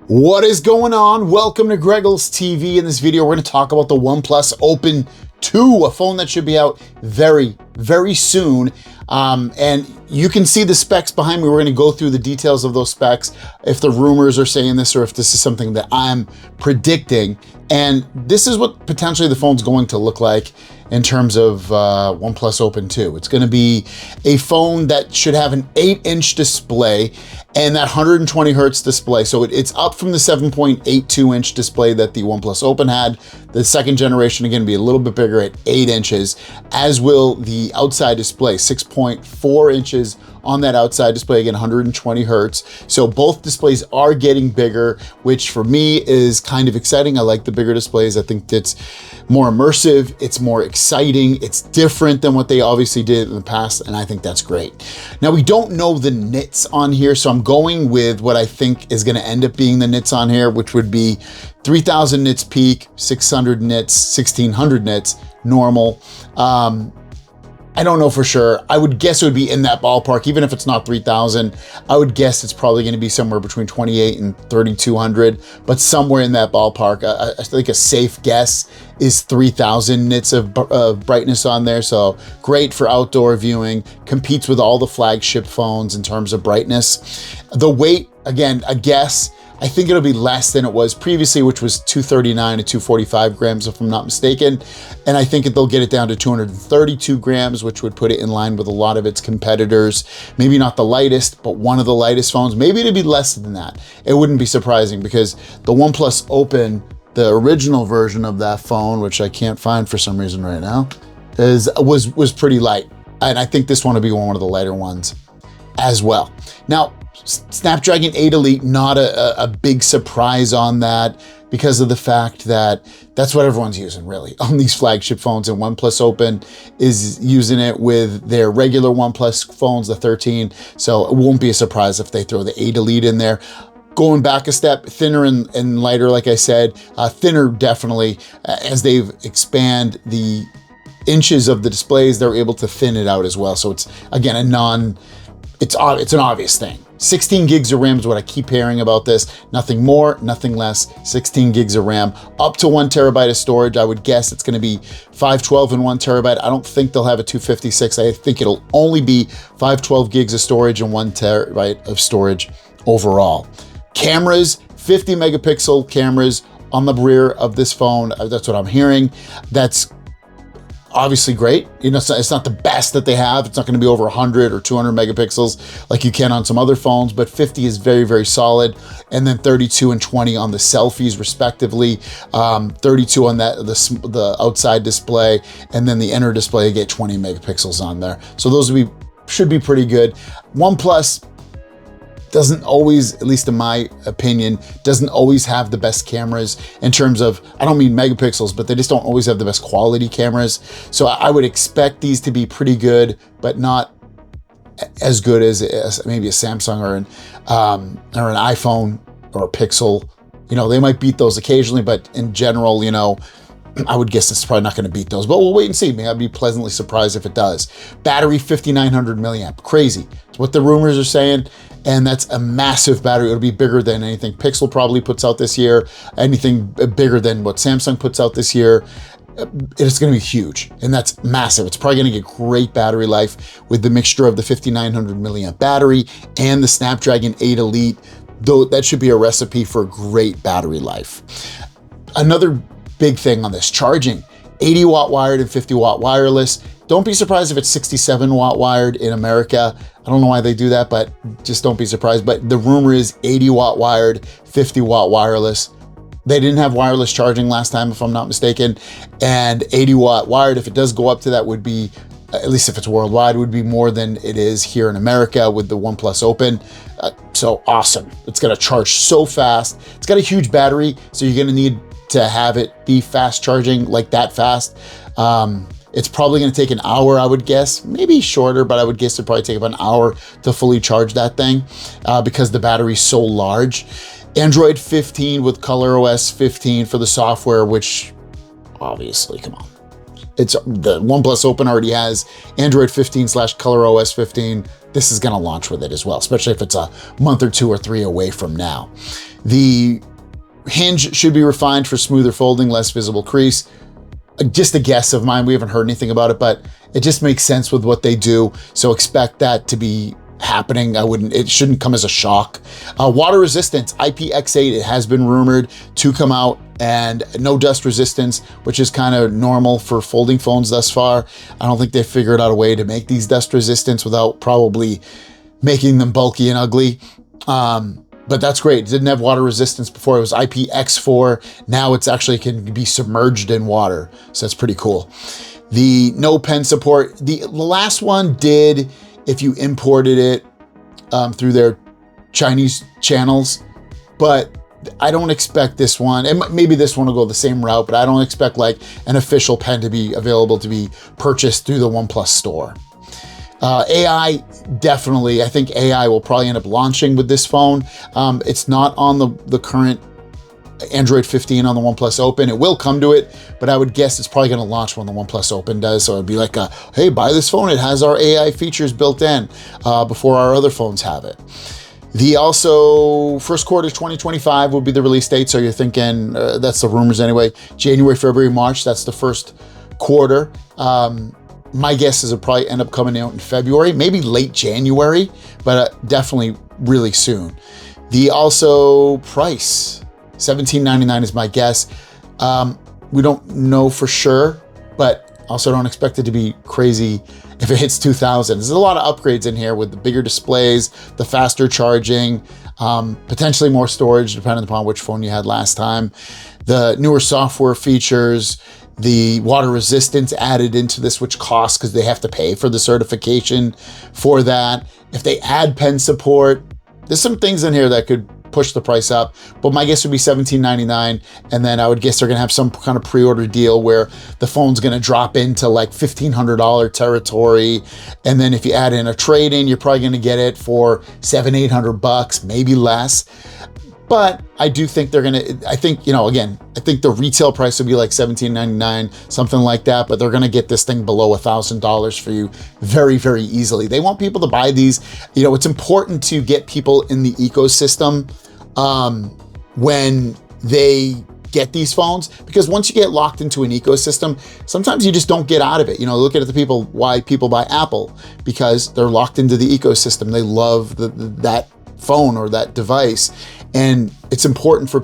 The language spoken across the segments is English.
What is going on? Welcome to Greggles TV. In this video, we're going to talk about the OnePlus Open 2, a phone that should be out very, very soon. And you can see the specs behind me. We're going to go through the details of those specs, if the rumors are saying this or if this is something that I'm predicting. And this is what potentially the phone's going to look like in terms of OnePlus Open 2. It's going to be a phone that should have an 8-inch display and that 120 hertz display. So it's up from the 7.82-inch display that the OnePlus Open had. The second generation, again, be a little bit bigger at 8 inches, as will the outside display, 6.4 inches on that outside display, again, 120 hertz. So both displays are getting bigger, which for me is kind of exciting. I like the bigger displays. I think it's more immersive, it's more exciting, it's different than what they obviously did in the past, and I think that's great. Now, we don't know the nits on here, so I'm going with what I think is gonna end up being the nits on here, which would be 3,000 nits peak, 600 nits, 1,600 nits, normal. I don't know for sure. I would guess it would be in that ballpark, even if it's not 3,000. I would guess it's probably going to be somewhere between 28 and 3,200, but somewhere in that ballpark. I think a safe guess is 3,000 nits of brightness on there. So great for outdoor viewing, competes with all the flagship phones in terms of brightness. The weight, again, a guess. I think it'll be less than it was previously, which was 239 to 245 grams, if I'm not mistaken. And I think they'll get it down to 232 grams, which would put it in line with a lot of its competitors. Maybe not the lightest, but one of the lightest phones. Maybe it'd be less than that. It wouldn't be surprising, because the OnePlus Open, the original version of that phone, which I can't find for some reason right now, was pretty light. And I think this one will be one of the lighter ones as well. Now, Snapdragon 8 Elite, not a big surprise on that, because of the fact that that's what everyone's using really on these flagship phones, and OnePlus Open is using it with their regular OnePlus phones, the 13. So it won't be a surprise if they throw the 8 Elite in there. Going back a step, thinner and lighter, like I said, thinner definitely, as they've expand the inches of the displays, they're able to thin it out as well. So it's, again, it's an obvious thing. 16 gigs of RAM is what I keep hearing about this. Nothing more, nothing less, 16 gigs of RAM. Up to 1 terabyte of storage. I would guess it's gonna be 512 and 1 terabyte. I don't think they'll have a 256. I think it'll only be 512 gigs of storage and 1 terabyte of storage overall. Cameras, 50 megapixel cameras on the rear of this phone. That's what I'm hearing. That's obviously great. You know, it's not the best that they have. It's not going to be over 100 or 200 megapixels like you can on some other phones, but 50 is very, very solid. And then 32 and 20 on the selfies respectively. 32 on the outside display, and then the inner display, you get 20 megapixels on there. So those should be pretty good. OnePlus doesn't always, at least in my opinion, doesn't always have the best cameras in terms of, I don't mean megapixels, but they just don't always have the best quality cameras. So I would expect these to be pretty good, but not as good as maybe a Samsung or an iPhone or a Pixel. You know, they might beat those occasionally, but in general, you know, I would guess it's probably not going to beat those, but we'll wait and see. Maybe I'd be pleasantly surprised if it does. Battery, 5,900 milliamp, crazy. It's what the rumors are saying, and that's a massive battery. It'll be bigger than anything Pixel probably puts out this year, anything bigger than what Samsung puts out this year. It's going to be huge, and that's massive. It's probably going to get great battery life with the mixture of the 5,900 milliamp battery and the Snapdragon 8 Elite, though that should be a recipe for great battery life. Another big thing on this, charging, 80 watt wired and 50 watt wireless. Don't be surprised if it's 67 watt wired in America. I don't know why they do that, but just don't be surprised. But the rumor is 80 watt wired, 50 watt wireless. They didn't have wireless charging last time, if I'm not mistaken. And 80 watt wired, if it does go up to that, would be, at least if it's worldwide, would be more than it is here in America with the OnePlus Open. So awesome. It's gonna charge so fast. It's got a huge battery, so you're gonna need to have it be fast charging, like that fast. It's probably gonna take an hour, I would guess, maybe shorter, but I would guess it'd probably take about an hour to fully charge that thing because the battery's so large. Android 15 with ColorOS 15 for the software, which obviously, come on. the OnePlus Open already has Android 15/ColorOS 15. This is going to launch with it as well, especially if it's a month or 2 or 3 away from now. The hinge should be refined for smoother folding, less visible crease. Just a guess of mine. We haven't heard anything about it, but it just makes sense with what they do. So expect that to be happening. It shouldn't come as a shock. Water resistance, IPX8, it has been rumored to come out, and no dust resistance, which is kind of normal for folding phones thus far. I don't think they figured out a way to make these dust resistance without probably making them bulky and ugly. But that's great. It didn't have water resistance before. It was IPX4. Now it's actually can be submerged in water. So that's pretty cool. The no pen support. The last one did, if you imported it through their Chinese channels, but I don't expect this one, and maybe this one will go the same route, but I don't expect like an official pen to be available to be purchased through the OnePlus store. AI, definitely. I think AI will probably end up launching with this phone. It's not on the current Android 15 on the OnePlus Open. It will come to it, but I would guess it's probably going to launch when the OnePlus Open does. So it'd be like, hey, buy this phone. It has our AI features built in before our other phones have it. The also first quarter 2025 will be the release date. So you're thinking, that's the rumors anyway, January, February, March, that's the first quarter. My guess is it'll probably end up coming out in February, maybe late January, but definitely really soon. The also price, $17.99 is my guess. We don't know for sure, but also don't expect it to be crazy if it hits 2,000. There's a lot of upgrades in here with the bigger displays, the faster charging, potentially more storage depending upon which phone you had last time. The newer software features, the water resistance added into this, which costs because they have to pay for the certification for that. If they add pen support, there's some things in here that could push the price up, but my guess would be $17.99. And then I would guess they're gonna have some kind of pre-order deal where the phone's gonna drop into like $1,500 territory. And then if you add in a trade-in, you're probably gonna get it for $700-800, maybe less. But I do think they're gonna, I think, again, I think the retail price would be like $17.99, something like that, but they're gonna get this thing below $1,000 for you very, very easily. They want people to buy these. It's important to get people in the ecosystem when they get these phones, because once you get locked into an ecosystem, sometimes you just don't get out of it. Look at why people buy Apple, because they're locked into the ecosystem. They love that phone or that device. And it's important for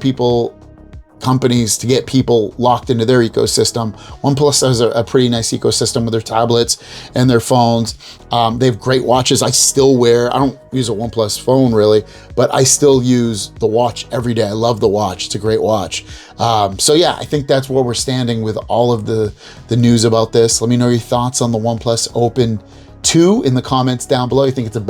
companies to get people locked into their ecosystem. OnePlus has a pretty nice ecosystem with their tablets and their phones. They have great watches. I still wear, I don't use a OnePlus phone really, but I still use the watch every day. I love the watch. It's a great watch. So yeah, I think that's where we're standing with all of the news about this. Let me know your thoughts on the OnePlus Open 2 in the comments down below. You think it's a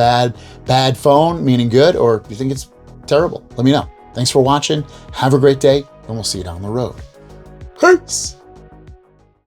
bad phone, meaning good, or you think it's terrible? Let me know. Thanks for watching. Have a great day, and we'll see you down the road. Peace.